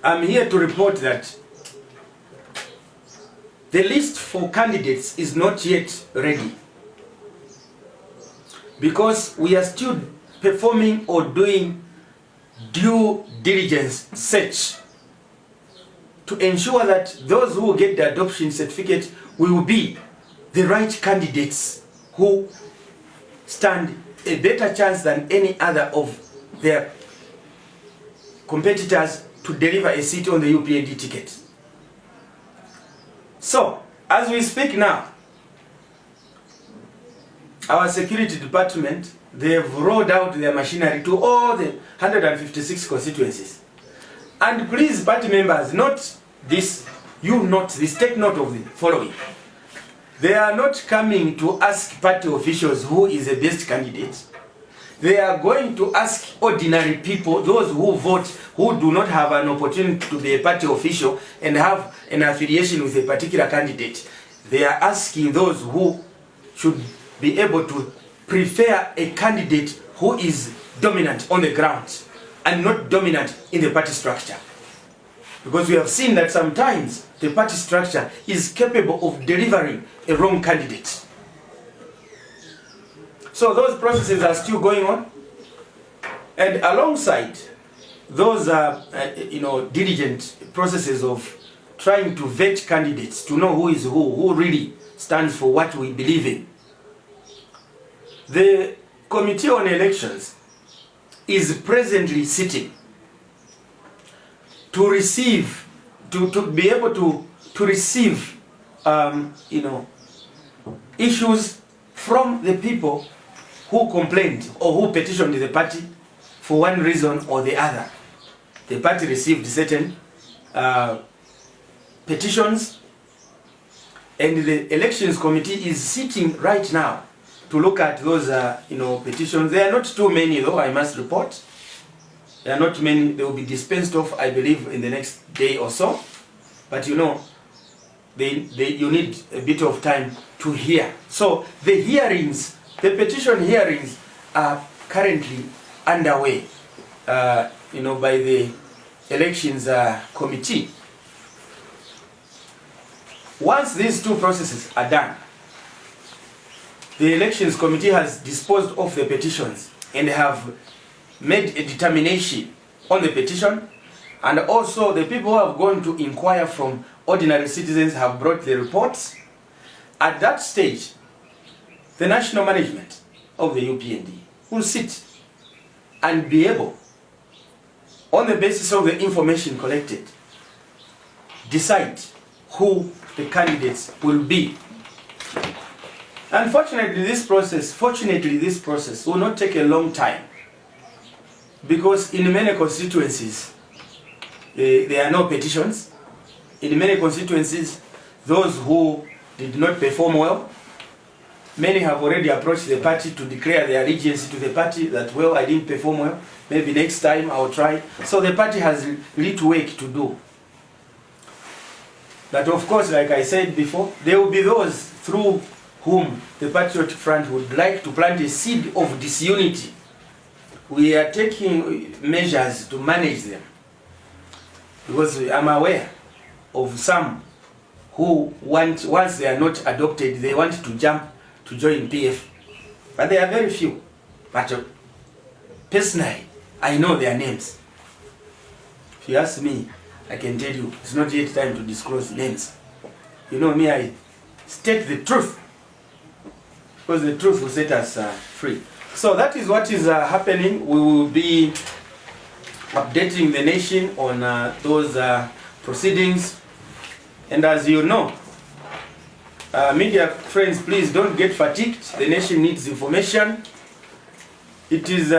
I'm here to report that the list for candidates is not yet ready, because we are still performing or doing due diligence search to ensure that those who get the adoption certificate will be the right candidates who stand a better chance than any other of their competitors to deliver a seat on the UPND ticket. So, as we speak now, our security department, they have rolled out their machinery to all the 156 constituencies. And please, party members, note this, take note of the following. They are not coming to ask party officials who is the best candidate. They are going to ask ordinary people, those who vote, who do not have an opportunity to be a party official and have an affiliation with a particular candidate. They are asking those who should be able to prefer a candidate who is dominant on the ground and not dominant in the party structure. Because we have seen that sometimes the party structure is capable of delivering a wrong candidate. So those processes are still going on, and alongside those diligent processes of trying to vet candidates to know who is who really stands for what we believe in. The Committee on Elections is presently sitting to receive, to be able to receive, issues from the people who complained or who petitioned the party for one reason or the other. The party received certain petitions, and the Elections Committee is sitting right now to look at those petitions. There are not too many, though, I must report. There are not many. They will be dispensed of, I believe, in the next day or so. But you need a bit of time to hear. So the hearings, the petition hearings are currently underway, by the Elections Committee. Once these two processes are done, the Elections Committee has disposed of the petitions and have made a determination on the petition, and also the people who have gone to inquire from ordinary citizens have brought the reports. At that stage, the national management of the UPND will sit and be able, on the basis of the information collected, decide who the candidates will be. Unfortunately, this process will not take a long time, because in many constituencies there are no petitions. In many constituencies, those who did not perform well, many have already approached the party to declare their allegiance to the party that, well, I didn't perform well, maybe next time I'll try. So the party has little work to do. But of course, like I said before, there will be those through whom the Patriot Front would like to plant a seed of disunity. We are taking measures to manage them, because I'm aware of some who want, once they are not adopted, they want to jump to join PF. But there are very few. But personally, I know their names. If you ask me, I can tell you, it's not yet time to disclose names. You know me, I state the truth, because the truth will set us free. So that is what is happening. We will be updating the nation on those proceedings. And as you know, media friends, please don't get fatigued. The nation needs information. It is